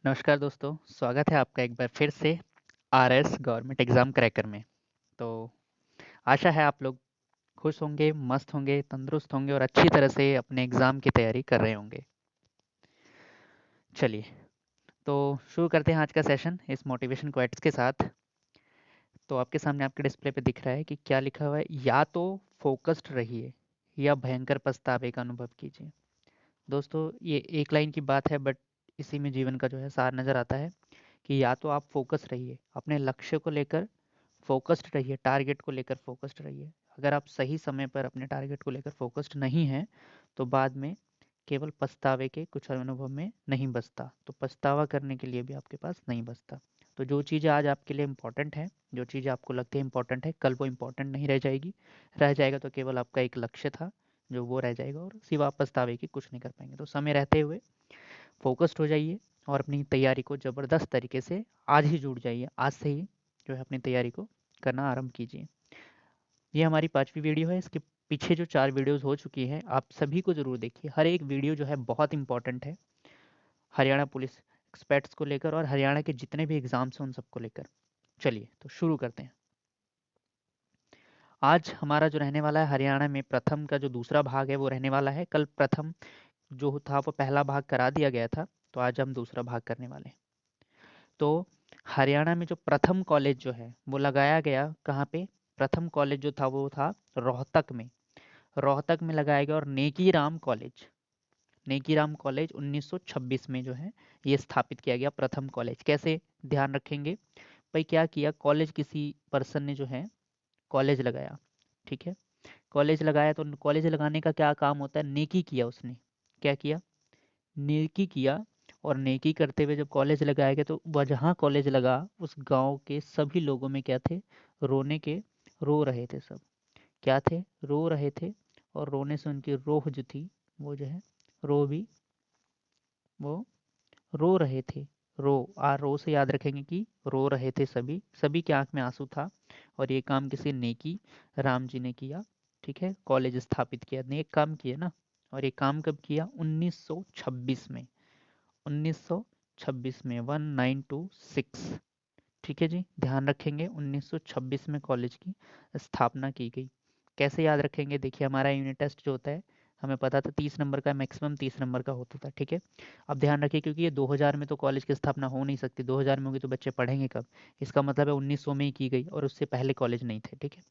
नमस्कार दोस्तों, स्वागत है आपका एक बार फिर से आरएस गवर्नमेंट एग्ज़ाम क्रैकर में। तो आशा है आप लोग खुश होंगे, मस्त होंगे, तंदुरुस्त होंगे और अच्छी तरह से अपने एग्ज़ाम की तैयारी कर रहे होंगे। चलिए, तो शुरू करते हैं आज का सेशन इस मोटिवेशन क्वेट्स के साथ। तो आपके सामने आपके डिस्प्ले पे दिख रहा है कि क्या लिखा हुआ है, या तो फोकस्ड रहिए या भयंकर पछतावे का अनुभव कीजिए। दोस्तों, ये एक लाइन की बात है बट इसी में जीवन का जो है सार नज़र आता है कि या तो आप फोकस रहिए, अपने लक्ष्य को लेकर फोकस्ड रहिए, टारगेट को लेकर फोकस्ड रहिए। अगर आप सही समय पर अपने टारगेट को लेकर फोकस्ड नहीं हैं, तो बाद में केवल पछतावे के कुछ अनुभव में नहीं बचता, तो पछतावा करने के लिए भी आपके पास नहीं बचता। तो जो चीज़ें आज आपके लिए इम्पोर्टेंट है, जो चीज़ें आपको लगती है इम्पोर्टेंट है, कल वो इम्पोर्टेंट नहीं रह जाएगी। रह जाएगा तो केवल आपका एक लक्ष्य था जो वो रह जाएगा और सिवा आप पछतावे की कुछ नहीं कर पाएंगे। तो समय रहते हुए फोकस्ड हो जाइए और अपनी तैयारी को ज़बरदस्त तरीके से आज ही जुट जाइए, आज से ही जो है अपनी तैयारी को करना आरंभ कीजिए। ये हमारी 5वीं वीडियो है, इसके पीछे जो 4 वीडियोज़ हो चुकी हैं, आप सभी को ज़रूर देखिए। हर एक वीडियो जो है बहुत इम्पोर्टेंट है, हरियाणा पुलिस एक्सपेक्ट्स को लेकर और हरियाणा के जितने भी एग्ज़ाम्स हैं उन सबको लेकर। चलिए, तो शुरू करते हैं। आज हमारा जो रहने वाला है हरियाणा में प्रथम का जो दूसरा भाग है वो रहने वाला है। कल प्रथम जो था वो पहला भाग करा दिया गया था, तो आज हम दूसरा भाग करने वाले हैं। तो हरियाणा में जो प्रथम कॉलेज जो है वो लगाया गया कहाँ पे? प्रथम कॉलेज जो था वो था रोहतक में। रोहतक में लगाया गया और नेकीराम कॉलेज 1926 में जो है ये स्थापित किया गया प्रथम कॉलेज। कैसे ध्यान रखेंगे भाई, क्या किया, कॉलेज किसी पर्सन ने जो है कॉलेज लगाया, ठीक है। कॉलेज लगाया तो कॉलेज लगाने का क्या काम होता है, नेकी किया उसने। क्या किया? नेकी किया। और नेकी करते हुए जब कॉलेज लगाया गया तो वह जहाँ कॉलेज लगा उस गांव के सभी लोगों में क्या थे, रोने के, रो रहे थे सब। क्या थे? रो रहे थे। और रोने से उनकी रूह जो थी वो जो है रो भी, वो रो रहे थे। रो से याद रखेंगे कि रो रहे थे सभी, सभी की आंख में आंसू था। और ये काम किसी नेकी राम जी ने किया, ठीक है। कॉलेज स्थापित किया, नेक काम किया ना। और ये काम कब किया? 1926 में। 1926 में 1926, ठीक है जी, ध्यान रखेंगे 1926 में कॉलेज की स्थापना की गई। कैसे याद रखेंगे? देखिए, हमारा यूनिट टेस्ट जो होता है हमें पता था 30 नंबर का, मैक्सिमम 30 नंबर का होता था, ठीक है। अब ध्यान रखिए क्योंकि ये 2000 में तो कॉलेज की स्थापना हो नहीं सकती, 2000 में होगी तो बच्चे पढ़ेंगे कब? इसका मतलब है 1900 में ही की गई और उससे पहले कॉलेज नहीं थे, ठीक है।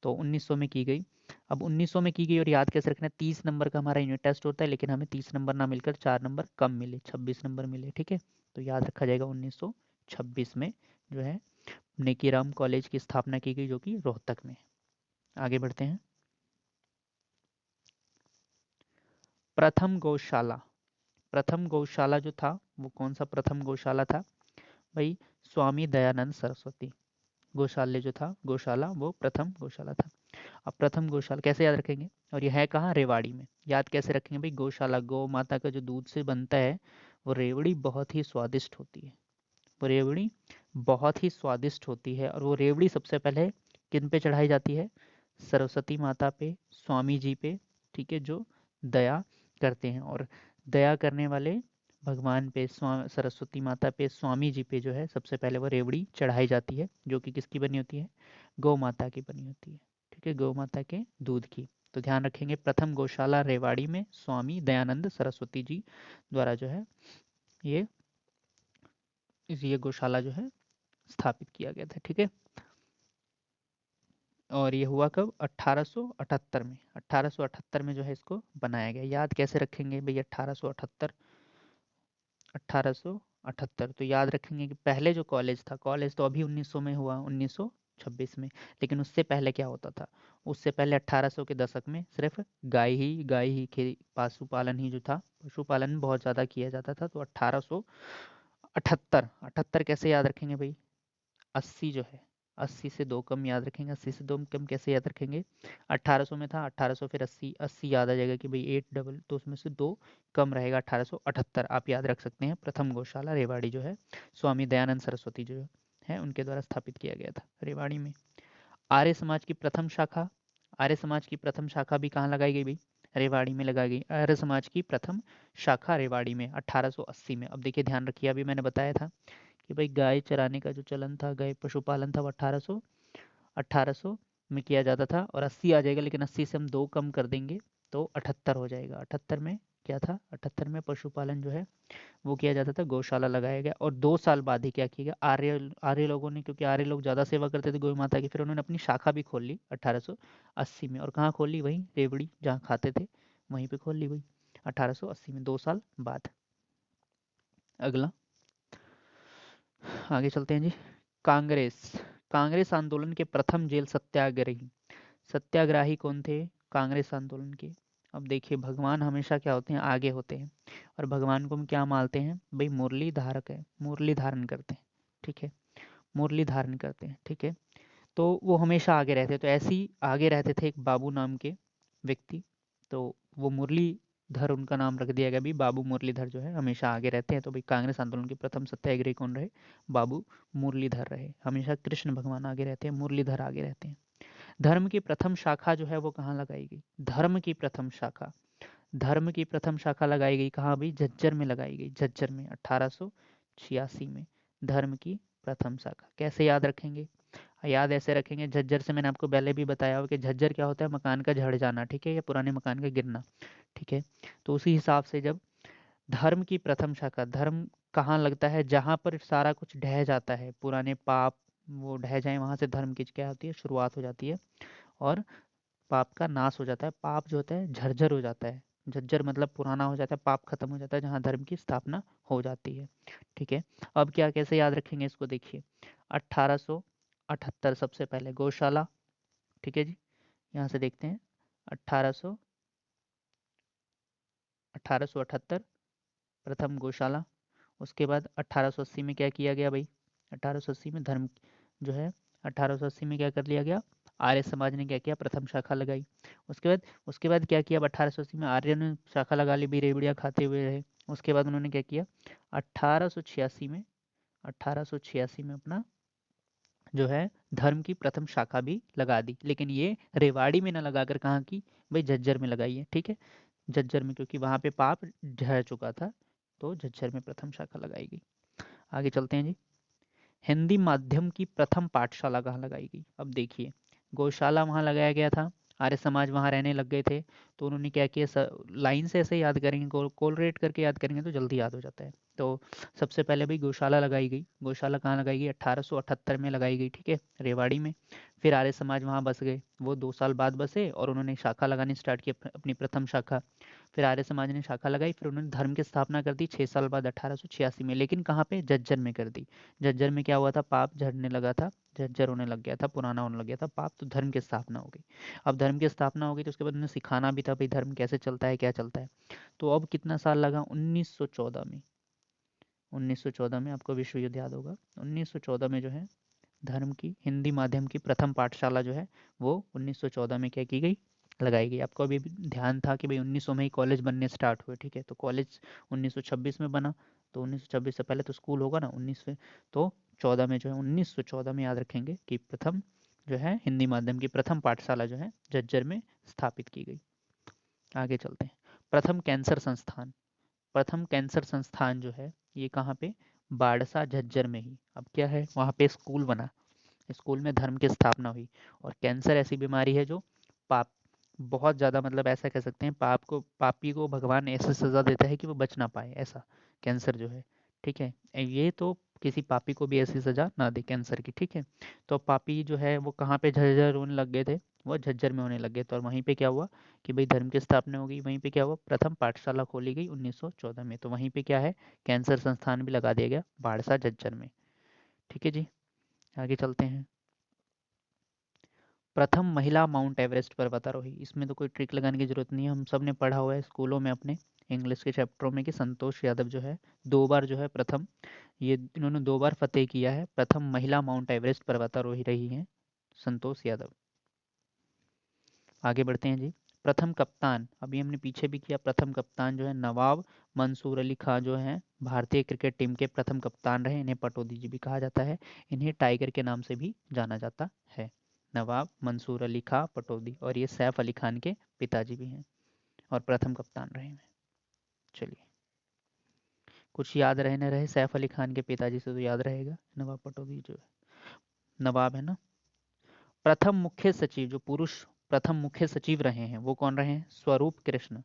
तो 1900 में की गई। अब 1900 में की गई और याद कैसे रखना है, 30 नंबर का हमारा यूनिट टेस्ट होता है, लेकिन हमें 30 नंबर ना मिलकर 4 नंबर कम मिले, 26 नंबर मिले, ठीक है। तो याद रखा जाएगा 1926 में जो है नेकीराम कॉलेज की स्थापना की गई, जो कि रोहतक में। आगे बढ़ते हैं। प्रथम गौशाला, प्रथम गौशाला जो था वो कौन सा प्रथम गौशाला था भाई? स्वामी दयानंद सरस्वती गौशाल्य जो था, गौशाला, वो प्रथम गौशाला था। अब प्रथम गौशाला कैसे याद रखेंगे? और यह है कहाँ? रेवाड़ी में। याद कैसे रखेंगे भाई? गौशाला, गौ माता का जो दूध से बनता है वो रेवड़ी बहुत ही स्वादिष्ट होती है। वो रेवड़ी बहुत ही स्वादिष्ट होती है और वो रेवड़ी सबसे पहले किन पे चढ़ाई जाती है? सरस्वती माता पे, स्वामी जी पे, ठीक है, जो दया करते हैं। और दया करने वाले भगवान पे, सरस्वती माता पे, स्वामी जी पे जो है सबसे पहले वो रेवड़ी चढ़ाई जाती है, जो कि किसकी बनी होती है? गौ माता की बनी होती है, ठीक है, गौ माता के दूध की। तो ध्यान रखेंगे प्रथम गौशाला रेवाड़ी में स्वामी दयानंद सरस्वती जी द्वारा जो है ये ये गौशाला जो है स्थापित किया गया था, ठीक है। और ये हुआ कब? 1878 में। 1878 में जो है इसको बनाया गया। याद कैसे रखेंगे भाई? 1878, 1878 तो याद रखेंगे कि पहले जो कॉलेज था, कॉलेज तो अभी 1900 में हुआ, 1926 में, लेकिन उससे पहले क्या होता था? उससे पहले 1800 के दशक में सिर्फ गाय ही पशुपालन ही जो था, पशुपालन बहुत ज़्यादा किया जाता था। तो 1878, 78 कैसे याद रखेंगे भाई? 80 जो है, 80 से 2 कम याद रखेंगे। 80 से 2 कम कैसे याद रखेंगे? 1800 में था, 1800 फिर 80, 80 याद आ जाएगा कि भाई 8 डबल, तो उसमें से 2 कम रहेगा, 1878 आप याद रख सकते हैं। प्रथम गौशाला रेवाड़ी जो है स्वामी दयानंद सरस्वती जो है उनके द्वारा स्थापित किया गया था रेवाड़ी में। आर्य समाज की प्रथम शाखा, आर्य समाज की प्रथम शाखा भी कहाँ लगाई गई भाई? रेवाड़ी में लगाई गई। आर्य समाज की प्रथम शाखा रेवाड़ी में 1880 में। अब देखिए ध्यान रखिए, अभी मैंने बताया था कि भाई गाय चराने का जो चलन था, गाय पशुपालन था, वो 1800 में किया जाता था, और 80 आ जाएगा, लेकिन 80 से हम 2 कम कर देंगे तो 78 हो जाएगा। 78 में क्या था, 78 में पशुपालन जो है वो किया जाता था, गौशाला लगाया गया। और 2 साल बाद ही क्या किया गया, आर्य आर्य लोगों ने, क्योंकि आर्य लोग ज़्यादा सेवा करते थे गौ माता की, फिर उन्होंने अपनी शाखा भी खोल ली 1880 में। और कहाँ खोल ली, वहीं रेवड़ी जहाँ खाते थे वहीं पे खोल ली, वही 1880 में, 2 साल बाद। अगला आगे चलते हैं जी। कांग्रेस। कांग्रेस आंदोलन के प्रथम जेल सत्याग्रही, सत्याग्रही कौन थे, कांग्रेस आंदोलन के। अब देखिए भगवान हमेशा क्या होते हैं, आगे होते हैं, और भगवान को हम क्या मानते हैं भाई, मुरली धारक है, मुरली धारण करते हैं, ठीक है, मुरली धारण करते हैं, ठीक है। तो वो हमेशा आगे रहते, तो ऐसे ही आगे रहते थे एक बाबू नाम के व्यक्ति, तो वो मुरलीधर उनका नाम रख दिया गया भी, बाबू मुरलीधर जो है हमेशा आगे रहते हैं। तो भाई कांग्रेस आंदोलन के प्रथम सत्याग्रही कौन रहे, बाबू मुरलीधर रहे। हमेशा कृष्ण भगवान आगे रहते हैं, मुरलीधर आगे रहते हैं। धर्म की प्रथम शाखा जो है वो कहाँ लगाई गई, धर्म की प्रथम शाखा, धर्म की प्रथम शाखा लगाई गई कहाँ भी, झज्जर में लगाई गई, झज्जर में 1886 में। धर्म की प्रथम शाखा कैसे याद रखेंगे, याद ऐसे रखेंगे, झज्जर से मैंने आपको पहले भी बताया हो कि झज्जर क्या होता है, मकान का झड़ जाना, ठीक है, या पुराने मकान का गिरना, ठीक है। तो उसी हिसाब से जब धर्म की प्रथम शाखा, धर्म कहाँ लगता है, जहाँ पर सारा कुछ ढह जाता है, पुराने पाप वो ढह जाए, वहां से धर्म की क्या होती है, शुरुआत हो जाती है, और पाप का नाश हो जाता है, पाप जो होता है झरझर हो जाता है, झज्जर मतलब पुराना हो जाता है, पाप खत्म हो जाता है, जहाँ धर्म की स्थापना हो जाती है, ठीक है। अब क्या कैसे याद रखेंगे इसको, देखिए 1878 सबसे पहले गौशाला, ठीक है जी, यहाँ से देखते हैं 1800 1878 प्रथम गौशाला। उसके बाद 1880 में क्या किया गया भाई, 1880 में धर्म जो है, 1880 में क्या कर लिया गया, आर्य समाज ने क्या किया, प्रथम शाखा लगाई। उसके बाद क्या किया, अब 1880 में आर्य ने शाखा लगा ली भी, रेवड़ियाँ खाते हुए रहे। उसके बाद उन्होंने क्या किया, 1886 में 1886 में अपना जो है धर्म की प्रथम शाखा भी लगा दी, लेकिन ये रेवाड़ी में ना लगाकर कहाँ की, भाई झज्जर में लगाई है, ठीक है, झज्जर में, क्योंकि वहां पे पाप ढह चुका था, तो झज्जर में प्रथम शाखा लगाई गई। आगे चलते हैं जी। हिंदी माध्यम की प्रथम पाठशाला कहाँ लगाई गई, अब देखिए गौशाला वहाँ लगाया गया था, आर्य समाज वहाँ रहने लग गए थे, तो उन्होंने क्या किया, लाइन से ऐसे याद करेंगे, कोलरेट करके याद करेंगे तो जल्दी याद हो जाता है। तो सबसे पहले भाई गौशाला लगाई गई, गौशाला कहाँ लगाई गई, 1878 में लगाई गई, ठीक है, रेवाड़ी में। फिर आर्य समाज वहाँ बस गए, वो 2 साल बाद बसे, और उन्होंने शाखा लगानी स्टार्ट की, अपनी प्रथम शाखा। फिर आर्य समाज ने शाखा लगाई, फिर उन्होंने धर्म की स्थापना कर दी 6 साल बाद 1886 में, लेकिन कहाँ पे, झज्जर में कर दी। झज्जर में क्या हुआ था, पाप झड़ने लगा था, झज्जर होने लग गया था, पुराना होने लग गया था पाप, तो धर्म की स्थापना हो गई। अब धर्म की स्थापना हो गई तो उसके बाद उन्हें सिखाना भी था भाई धर्म कैसे चलता है, क्या चलता है। तो अब कितना साल लगा, 1914 में, 1914 में आपको विश्व युद्ध याद होगा, 1914 में जो है धर्म की हिंदी माध्यम की प्रथम पाठशाला जो है वो 1914 में क्या की गई, लगाई गई। आपको अभी ध्यान था कि भाई 1900 में ही कॉलेज बनने स्टार्ट हुए, ठीक है, तो कॉलेज 1926 में बना, तो 1926 से पहले तो स्कूल होगा ना 19 में, तो 14 में जो है 1914 में याद रखेंगे कि प्रथम जो है हिंदी माध्यम की प्रथम पाठशाला जो है झज्जर में स्थापित की गई। आगे चलते हैं। प्रथम कैंसर संस्थान, प्रथम कैंसर संस्थान जो है ये कहाँ पे, बाड़सा झज्जर में ही। अब क्या है, वहाँ पे स्कूल बना, स्कूल में धर्म की स्थापना हुई। और कैंसर ऐसी बीमारी है जो पाप बहुत ज़्यादा, मतलब ऐसा कह सकते हैं पाप को, पापी को भगवान ऐसी सज़ा देता है कि वो बच ना पाए, ऐसा कैंसर जो है, ठीक है। ये तो किसी पापी को भी ऐसी सज़ा ना दे कैंसर की, ठीक है। तो पापी जो है वो कहाँ पे झज्जर होने लग गए थे, वो झज्जर में होने लग गए थे, और वहीं पे क्या हुआ कि भाई धर्म की स्थापना हो गई, वहीं पे क्या हुआ, प्रथम पाठशाला खोली गई 1914 में, तो वहीं पे क्या है, कैंसर संस्थान भी लगा दिया गया बाड़सा झज्जर में, ठीक है जी। आगे चलते हैं। प्रथम महिला माउंट एवरेस्ट पर्वतारोही, इसमें तो कोई ट्रिक लगाने की जरूरत नहीं है, हम सब ने पढ़ा हुआ है स्कूलों में अपने इंग्लिश के चैप्टरों में कि संतोष यादव जो है 2 बार जो है प्रथम, ये इन्होंने 2 बार फतेह किया है, प्रथम महिला माउंट एवरेस्ट पर्वतारोही रही हैं संतोष यादव। आगे बढ़ते हैं जी। प्रथम कप्तान, अभी हमने पीछे भी किया, प्रथम कप्तान जो है नवाब मंसूर अली खां जो हैं भारतीय क्रिकेट टीम के प्रथम कप्तान रहे, इन्हें पटौदी जी भी कहा जाता है, इन्हें टाइगर के नाम से भी जाना जाता है, नवाब मंसूर अली खां पटौदी, और ये सैफ अली खान के पिताजी भी हैं। और प्रथम कप्तान रहे हैं। चलिए, कुछ याद रहे न रहे, सैफ अली खान के पिताजी से तो याद रहेगा, नवाब पटौदी जो नवाब है ना। प्रथम मुख्य सचिव, जो पुरुष प्रथम मुख्य सचिव रहे हैं वो कौन रहे हैं? स्वरूप कृष्ण।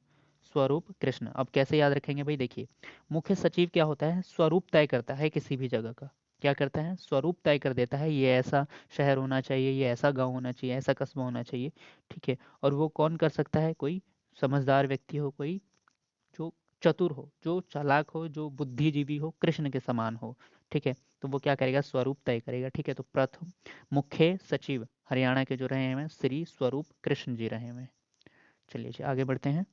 स्वरूप कृष्ण। अब कैसे याद रखेंगे भाई? देखिए, मुख्य सचिव क्या होता है? स्वरूप तय करता है किसी भी जगह का। क्या करता है? स्वरूप तय कर देता है, ये ऐसा शहर होना चाहिए, ये ऐसा गांव होना चाहिए, ऐसा कस्बा होना चाहिए। ठीक है, और वो कौन कर सकता है? कोई समझदार व्यक्ति हो, कोई जो चतुर हो, जो चालाक हो, जो बुद्धिजीवी हो, कृष्ण के समान हो। ठीक है, तो वो क्या करेगा? स्वरूप तय करेगा। ठीक है, तो प्रथम मुख्य सचिव हरियाणा के जो रहे हैं श्री स्वरूप कृष्ण जी रहे हैं। चलिए जी, आगे बढ़ते हैं।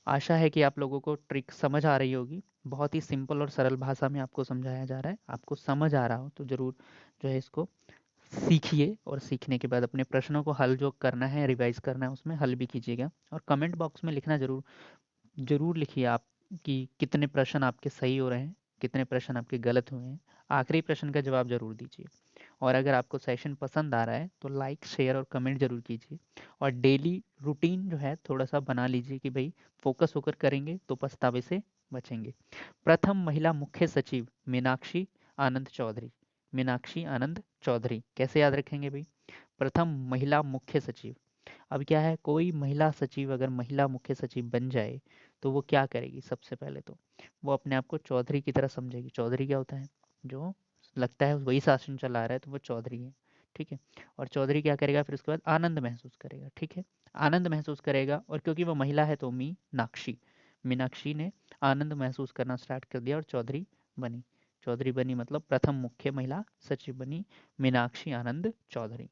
आशा है कि आप लोगों को ट्रिक समझ आ रही होगी। बहुत ही सिंपल और सरल भाषा में आपको समझाया जा रहा है। आपको समझ आ रहा हो तो ज़रूर जो है इसको सीखिए, और सीखने के बाद अपने प्रश्नों को हल जो करना है, रिवाइज करना है, उसमें हल भी कीजिएगा। और कमेंट बॉक्स में लिखना ज़रूर ज़रूर लिखिए आप कि कितने प्रश्न आपके सही हो रहे हैं, कितने प्रश्न आपके गलत हुए हैं। आखिरी प्रश्न का जवाब ज़रूर दीजिए। और अगर आपको सेशन पसंद आ रहा है तो लाइक, शेयर और कमेंट ज़रूर कीजिए। और डेली रूटीन जो है थोड़ा सा बना लीजिए कि भाई फोकस होकर करेंगे तो पछतावे से बचेंगे। प्रथम महिला मुख्य सचिव मीनाक्षी आनंद चौधरी। मीनाक्षी आनंद चौधरी कैसे याद रखेंगे भाई? प्रथम महिला मुख्य सचिव। अब क्या है, कोई महिला सचिव अगर महिला मुख्य सचिव बन जाए तो वो क्या करेगी? सबसे पहले तो वो अपने आप को चौधरी की तरह समझेगी। चौधरी क्या होता है? जो लगता है वही शासन चला रहा है तो वो चौधरी है। ठीक है, और चौधरी क्या करेगा फिर उसके बाद? आनंद महसूस करेगा। ठीक है, आनंद महसूस करेगा, और क्योंकि वो महिला है तो मीनाक्षी, मीनाक्षी ने आनंद महसूस करना स्टार्ट कर दिया और चौधरी बनी। चौधरी बनी मतलब प्रथम मुख्य महिला सचिव बनी मीनाक्षी आनंद चौधरी।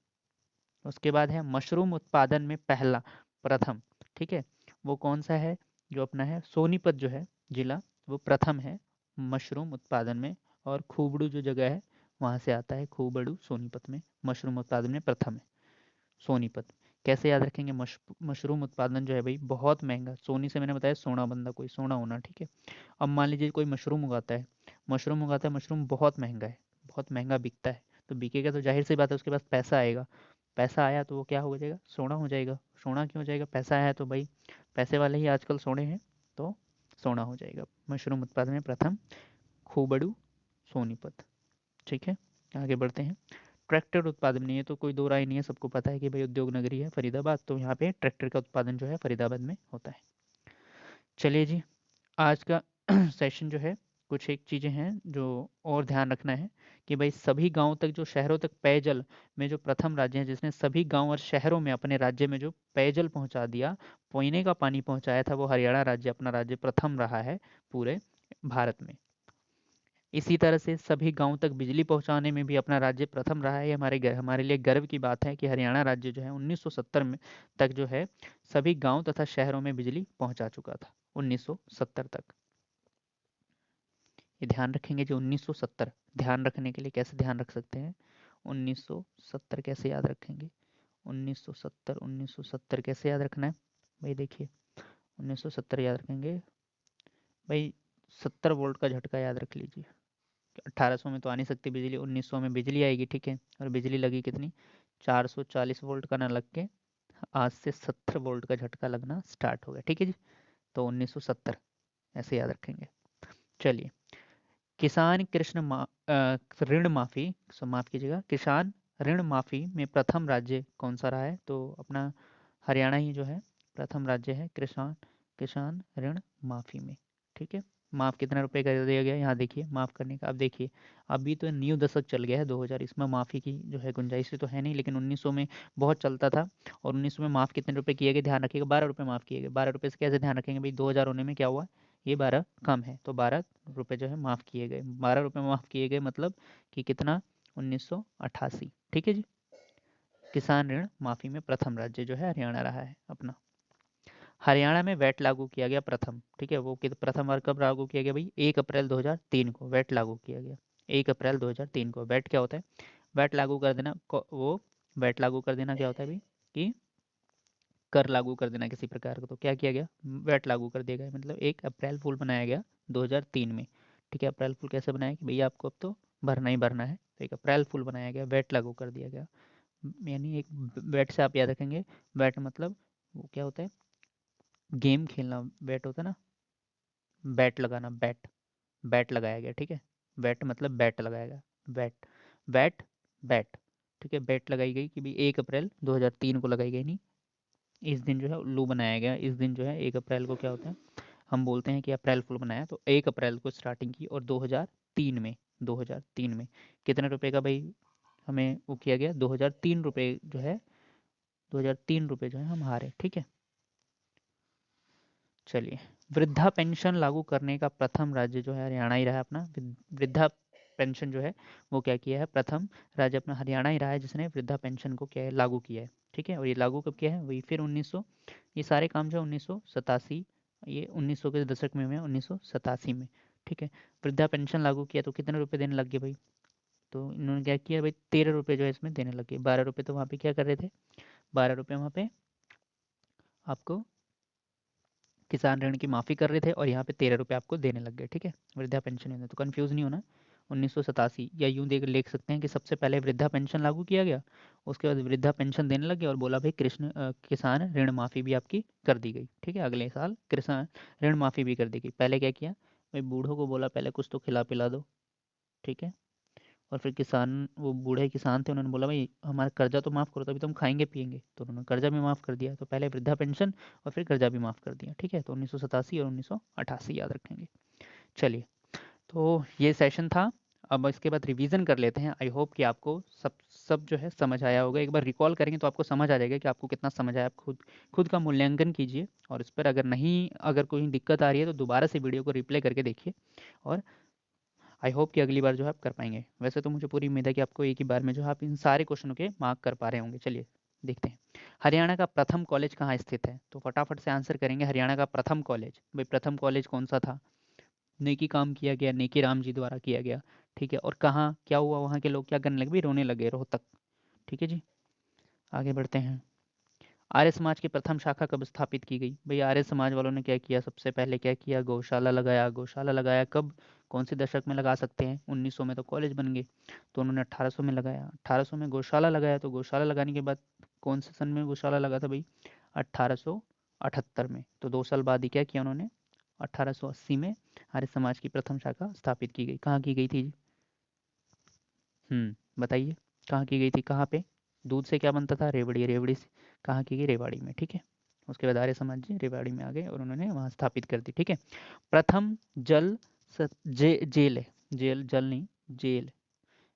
उसके बाद है मशरूम उत्पादन में पहला, प्रथम। ठीक है, वो कौन सा है? जो अपना है सोनीपत जो है जिला, वो प्रथम है मशरूम उत्पादन में। और खूबड़ू जो जगह है वहाँ से आता है, खूबड़ू सोनीपत में मशरूम उत्पादन में प्रथम है सोनीपत। कैसे याद रखेंगे? मशरूम उत्पादन जो है भाई बहुत महंगा, सोनी से मैंने बताया सोना बंदा, कोई सोना होना। ठीक है, अब मान लीजिए कोई मशरूम उगाता है, मशरूम बहुत महंगा है, बहुत महंगा बिकता है। तो बिकेगा तो जाहिर सी बात है उसके पास पैसा आएगा। पैसा आया तो वो क्या हो जाएगा? सोना हो जाएगा। सोना क्यों हो जाएगा? पैसा आया तो भाई, पैसे वाले ही आजकल सोने हैं, तो सोना हो जाएगा। मशरूम उत्पादन में प्रथम खूबड़ू सोनीपत। ठीक है, आगे बढ़ते हैं। ट्रैक्टर उत्पादन में, ये तो कोई दो राय नहीं है, सबको पता है कि भाई उद्योग नगरी है फरीदाबाद, तो यहाँ पे ट्रैक्टर का उत्पादन जो है फरीदाबाद में होता है। चलिए जी, आज का सेशन जो है, कुछ एक चीज़ें हैं जो और ध्यान रखना है कि भाई सभी गांवों तक, जो शहरों तक पेयजल में जो प्रथम राज्य है जिसने सभी गांव और शहरों में अपने राज्य में जो पेयजल पहुंचा दिया, पीने का पानी पहुंचाया था, वो हरियाणा राज्य, अपना राज्य प्रथम रहा है पूरे भारत में। इसी तरह से सभी गांव तक बिजली पहुंचाने में भी अपना राज्य प्रथम रहा है। हमारे लिए गर्व की बात है कि हरियाणा राज्य जो है 1970 में तक जो है सभी गांव तथा शहरों में बिजली पहुंचा चुका था। 1970 तक ये ध्यान रखेंगे जो 1970, ध्यान रखने के लिए कैसे ध्यान रख सकते हैं? 1970 कैसे याद रखेंगे? 1970, 1970 कैसे याद रखना है भाई? देखिए, 1970 याद रखेंगे भाई, 70 वोल्ट का झटका याद रख लीजिए। 1800 में तो आ नहीं सकती बिजली, 1900 में बिजली आएगी। ठीक है, और बिजली लगी कितनी? 440 वोल्ट का ना लग के आज से 70 वोल्ट का झटका लगना स्टार्ट हो गया। ठीक है जी, तो 1970 ऐसे याद रखेंगे। चलिए, किसान ऋण माफी, माफ कीजिएगा, किसान ऋण माफी में प्रथम राज्य कौन सा रहा है? तो अपना हरियाणा ही जो है प्रथम राज्य है किसान किसान ऋण माफी में। ठीक है, माफ कितना रुपए कर दिया गया यहाँ देखिए, माफ करने का। अब देखिए, अभी तो न्यू दशक चल गया है 2000, इसमें माफी की जो है गुंजाइश तो है नहीं, लेकिन 1900 में बहुत चलता था। और 1900 में माफ कितने रुपए किए गए? ध्यान रखिएगा, 12 रुपए माफ किए गए। 12 रुपए से कैसे ध्यान रखेंगे भाई? 2000 होने में क्या हुआ? ये 12 कम है, तो 12 रुपए जो है माफ किए गए। 12 रुपए माफ किए गए मतलब कि कितना? 1988। ठीक है जी, किसान ऋण माफी में प्रथम राज्य जो है हरियाणा रहा है अपना। हरियाणा में वैट लागू किया गया प्रथम। ठीक है, वो प्रथम बार कब लागू किया गया भाई? 1 अप्रैल 2003 को वैट लागू किया गया। 1 अप्रैल 2003 को। वैट क्या होता है? वैट लागू कर देना वो वैट लागू कर देना क्या होता है भाई? कि कर लागू कर देना किसी प्रकार का। तो क्या किया गया? वैट लागू कर दिया गया, मतलब 1 अप्रैल फुल बनाया गया 2003 में। ठीक है, अप्रैल फुल कैसे बनाया कि भैया आपको अब तो भरना ही भरना है, तो 1 अप्रैल फुल बनाया गया, वैट लागू कर दिया गया। यानी एक वैट से आप याद रखेंगे, वैट मतलब वो क्या होता है? गेम खेलना बैट होता है ना, बैट लगाना, बैट, बैट लगाया गया, ठीक है। बैट मतलब बैट लगाया गया, बैट, बैट, बैट, ठीक है। बैट लगाई गई कि भाई 1 अप्रैल 2003 को लगाई गई, नहीं, इस दिन जो है उल्लू बनाया गया। इस दिन जो है 1 अप्रैल को क्या होता है, हम बोलते हैं कि अप्रैल फुल बनाया, तो 1 अप्रैल को स्टार्टिंग की, और 2003 में, 2003 में कितने रुपए का भाई हमें वो किया गया, 2003 रुपये जो है, 2003 रुपये जो है हम हारे, ठीक है। चलिए, वृद्धा पेंशन लागू करने का प्रथम राज्य जो है हरियाणा ही रहा है अपना। वृद्धा पेंशन जो है वो क्या किया है, प्रथम राज्य अपना हरियाणा ही रहा है जिसने वृद्धा पेंशन को क्या है, लागू किया है, ठीक है। और ये लागू कब किया है, वही फिर 1900, ये सारे काम जो है 1987, ये 1900 के दशक में हुए हैं, 1987 में, ठीक है। वृद्धा पेंशन लागू किया तो कितने रुपए देने लग गए भाई, तो इन्होंने क्या किया भाई, 13 रुपये जो है इसमें देने लगे। 12 रुपये तो वहाँ पे क्या कर रहे थे, 12 रुपये वहाँ पे आपको किसान ऋण की माफ़ी कर रहे थे, और यहाँ पे 13 रुपये आपको देने लग गए, ठीक है। वृद्धा पेंशन योजना, तो कन्फ्यूज़ नहीं होना। 1987, या यूँ देख लिख सकते हैं कि सबसे पहले वृद्धा पेंशन लागू किया गया, उसके बाद वृद्धा पेंशन देने लगे, और बोला भाई किसान ऋण माफ़ी भी आपकी कर दी गई, ठीक है। अगले साल किसान ऋण माफ़ी भी कर दी गई। पहले क्या किया भाई, बूढ़ों को बोला पहले कुछ तो खिला पिला दो, ठीक है। और फिर किसान, वो बूढ़े किसान थे, उन्होंने बोला भाई हमारा कर्जा तो माफ़ करो, तभी तो हम खाएंगे पिएंगे, तो उन्होंने कर्जा भी माफ़ कर दिया। तो पहले वृद्धा पेंशन और फिर कर्जा भी माफ़ कर दिया, ठीक है। तो 1987 और 1988 याद रखेंगे। चलिए, तो ये सेशन था। अब इसके बाद रिवीजन कर लेते हैं। आई होप कि आपको सब सब जो है समझ आया होगा। एक बार रिकॉल करेंगे तो आपको समझ आ जाएगा कि आपको कितना समझ आया। आप खुद खुद का मूल्यांकन कीजिए, और इस पर अगर नहीं, अगर कोई दिक्कत आ रही है तो दोबारा से वीडियो को रिप्ले करके देखिए, और आई होप कि अगली बार जो है आप कर पाएंगे। वैसे तो मुझे पूरी उम्मीद है कि आपको एक ही बार में जो है आप इन सारे क्वेश्चनों के मार्क कर पा रहे होंगे। चलिए देखते हैं, हरियाणा का प्रथम कॉलेज कहाँ स्थित है, तो फटाफट से आंसर करेंगे। हरियाणा का प्रथम कॉलेज, भाई प्रथम कॉलेज कौन सा था, नेकी काम किया गया, नेकी राम जी द्वारा किया गया, ठीक है। और कहाँ क्या हुआ, वहाँ के लोग क्या करने लगे भाई, रोने लगे, रोहतक, ठीक है जी। आगे बढ़ते हैं, आर्य समाज की प्रथम शाखा कब स्थापित की गई, भाई आर्य समाज वालों ने क्या किया, सबसे पहले क्या किया, गौशाला लगाया। गौशाला लगाया कब, कौन से दशक में लगा सकते हैं, 1900 में तो कॉलेज बन गए, तो उन्होंने 1800 में लगाया। 1800 में गौशाला लगाया, तो गौशाला लगाने के बाद कौन से सन में गौशाला लगा था भाई, 1878 में। तो 2 साल बाद ही क्या किया उन्होंने, 1880 में आर्य समाज की प्रथम शाखा स्थापित की गई। कहाँ की गई थी, बताइए, कहाँ की गई थी, कहाँ पे, दूध से क्या बनता था, रेवड़ी, रेवड़ी से कहाँ की गई, रेवाड़ी में, ठीक है। उसके बाद आर्य समाज जी रेवाड़ी में आ गए और उन्होंने वहाँ स्थापित कर दी, ठीक है। प्रथम जल जेल है, जेल जल नहीं, जेल,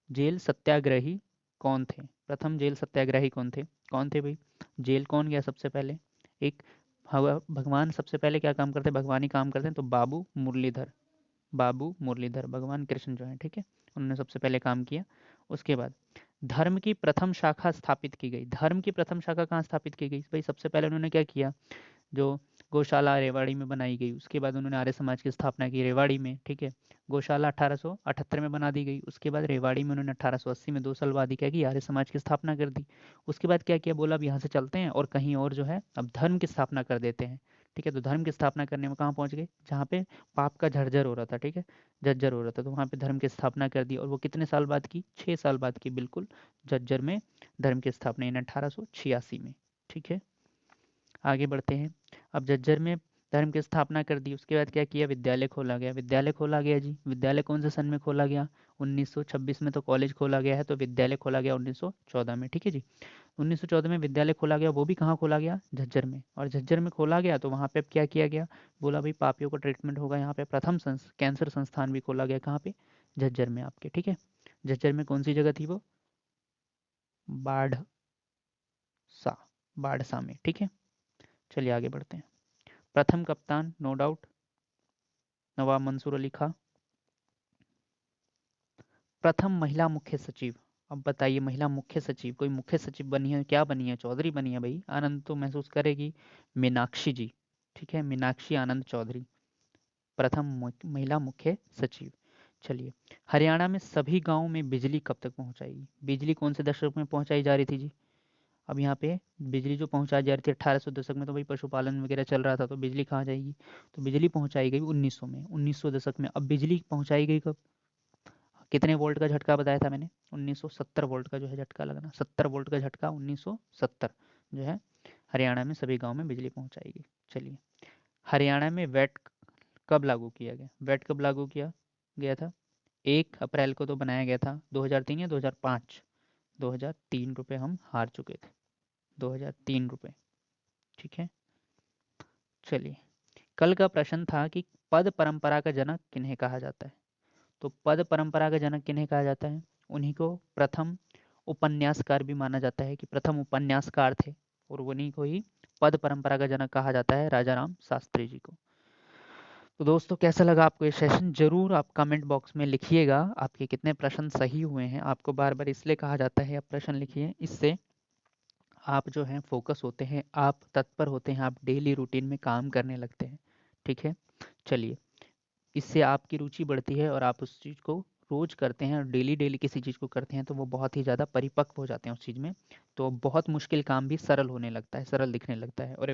जेल सत्याग्रही कौन थे, प्रथम जेल सत्याग्रही कौन थे भाई, जेल कौन गया सबसे पहले, एक भगवान सबसे पहले क्या काम करते हैं, भगवान ही काम करते हैं, तो बाबू मुरलीधर, बाबू मुरलीधर, भगवान कृष्ण जो है, ठीक है, उन्होंने सबसे पहले काम किया। उसके बाद धर्म की प्रथम शाखा स्थापित की गई। धर्म की प्रथम शाखा कहाँ स्थापित की गई भाई, सबसे पहले उन्होंने क्या किया, जो गौशाला रेवाड़ी में बनाई गई, उसके बाद उन्होंने आर्य समाज की स्थापना की रेवाड़ी में, ठीक है। गौशाला 1878 में बना दी गई, उसके बाद रेवाड़ी में उन्होंने 1880 में 2 साल बाद ही क्या की, आर्य समाज की स्थापना कर दी। उसके बाद क्या किया, बोला अब यहाँ से चलते हैं और कहीं और जो है अब धर्म की स्थापना कर देते हैं, ठीक है। तो धर्म की स्थापना करने में कहाँ पहुँच गए, जहाँ पे पाप का झरझर हो रहा था, ठीक है, झज्जर हो रहा था, तो वहाँ पे धर्म की स्थापना कर दी। और वो कितने साल बाद की, 6 साल बाद की, बिल्कुल, झज्जर में धर्म की स्थापना इन 1886 में, ठीक है। आगे बढ़ते हैं, अब झज्जर में धर्म की स्थापना कर दी, उसके बाद क्या किया, विद्यालय खोला गया। विद्यालय खोला गया जी, विद्यालय कौन से सन में खोला गया, 1926 में तो कॉलेज खोला गया है, तो विद्यालय खोला गया 1914 में, ठीक है जी। 1914 में विद्यालय खोला गया, वो भी कहाँ खोला गया, झज्जर में। और झज्जर में खोला गया तो वहाँ पे अब क्या किया गया, बोला भाई पापियों का ट्रीटमेंट होगा यहाँ पे। प्रथम कैंसर संस्थान भी खोला गया, कहाँ पे, झज्जर में आपके, ठीक है। झज्जर में कौन सी जगह थी वो, बाढ़सा, बाढ़सा में, ठीक है। चलिए आगे बढ़ते हैं, प्रथम कप्तान नो डाउट नवाब मंसूर अली खां। प्रथम महिला मुख्य सचिव, अब बताइए, महिला मुख्य सचिव, कोई मुख्य सचिव बनी है, क्या बनी है, चौधरी बनी है भाई, आनंद तो महसूस करेगी, मीनाक्षी जी, ठीक है, मीनाक्षी आनंद चौधरी, प्रथम महिला मुख्य सचिव। चलिए, हरियाणा में सभी गांवों में बिजली कब तक पहुंचाएगी, बिजली कौन से दशक में पहुंचाई जा रही थी जी, अब यहाँ पे बिजली जो पहुंचाई जा रही थी 1800 दशक में, तो भाई पशुपालन वगैरह चल रहा था, तो बिजली कहाँ जाएगी, तो बिजली पहुंचाई गई 1900 में, 1900 दशक में। अब बिजली पहुंचाई गई कब, कितने वोल्ट का झटका बताया था मैंने, 1970 वोल्ट का जो है झटका लगना, 70 वोल्ट का झटका 1970 जो है हरियाणा में सभी गाँव में बिजली पहुँचाएगी। चलिए, हरियाणा में वैट कब लागू किया गया? वैट कब लागू किया गया था? 1 अप्रैल को तो बनाया गया था। 2003 या 2005? 2003 रुपये हम हार चुके थे। 2003 रुपये, ठीक है। चलिए, कल का प्रश्न था कि पद परंपरा का जनक किन्हें कहा जाता है? तो पद परंपरा का जनक किन्हें कहा जाता है? उन्हीं को प्रथम उपन्यासकार भी माना जाता है कि प्रथम उपन्यासकार थे, और उन्हीं को ही पद परंपरा का जनक कहा जाता है, राजा राम शास्त्री जी को। तो दोस्तों, कैसा लगा आपको ये सेशन? जरूर आप कमेंट बॉक्स में लिखिएगा आपके कितने प्रश्न सही हुए हैं। आपको बार बार इसलिए कहा जाता है आप प्रश्न लिखिए, इससे आप जो हैं फोकस होते हैं, आप तत्पर होते हैं, आप डेली रूटीन में काम करने लगते हैं, ठीक है। चलिए, इससे आपकी रुचि बढ़ती है और आप उस चीज़ को रोज़ करते हैं और डेली डेली किसी चीज़ को करते हैं तो वो बहुत ही ज़्यादा परिपक्व हो जाते हैं उस चीज़ में। तो बहुत मुश्किल काम भी सरल होने लगता है, सरल दिखने लगता है, और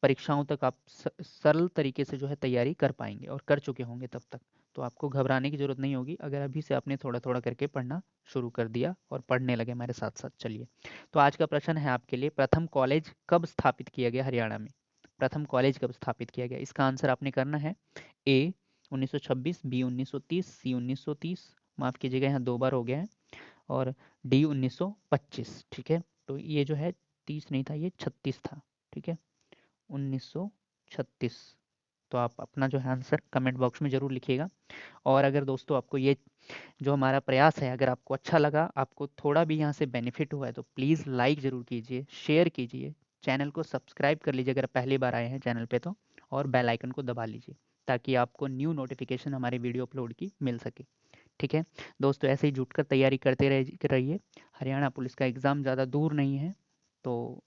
परीक्षाओं तक आप सरल तरीके से जो है तैयारी कर पाएंगे और कर चुके होंगे तब तक। तो आपको घबराने की ज़रूरत नहीं होगी अगर अभी से आपने थोड़ा थोड़ा करके पढ़ना शुरू कर दिया और पढ़ने लगे हमारे साथ साथ। चलिए, तो आज का प्रश्न है आपके लिए, प्रथम कॉलेज कब स्थापित किया गया हरियाणा में? प्रथम कॉलेज कब स्थापित किया गया? इसका आंसर आपने करना है ए 1926, बी 1930, सी 1930, माफ़ कीजिएगा यहाँ 2 बार हो गया है, और डी 1925, ठीक है। तो ये जो है 30 नहीं था, ये 36 था, ठीक है, 1936। तो आप अपना जो है आंसर कमेंट बॉक्स में ज़रूर लिखिएगा। और अगर दोस्तों आपको ये जो हमारा प्रयास है अगर आपको अच्छा लगा, आपको थोड़ा भी यहाँ से बेनिफिट हुआ है, तो प्लीज़ लाइक ज़रूर कीजिए, शेयर कीजिए, चैनल को सब्सक्राइब कर लीजिए अगर पहली बार आए हैं चैनल पे तो, और बेल आइकन को दबा लीजिए ताकि आपको न्यू नोटिफिकेशन हमारी वीडियो अपलोड की मिल सके, ठीक है। दोस्तों, ऐसे ही जुटकर तैयारी करते रहिए। हरियाणा पुलिस का एग्ज़ाम ज़्यादा दूर नहीं है, तो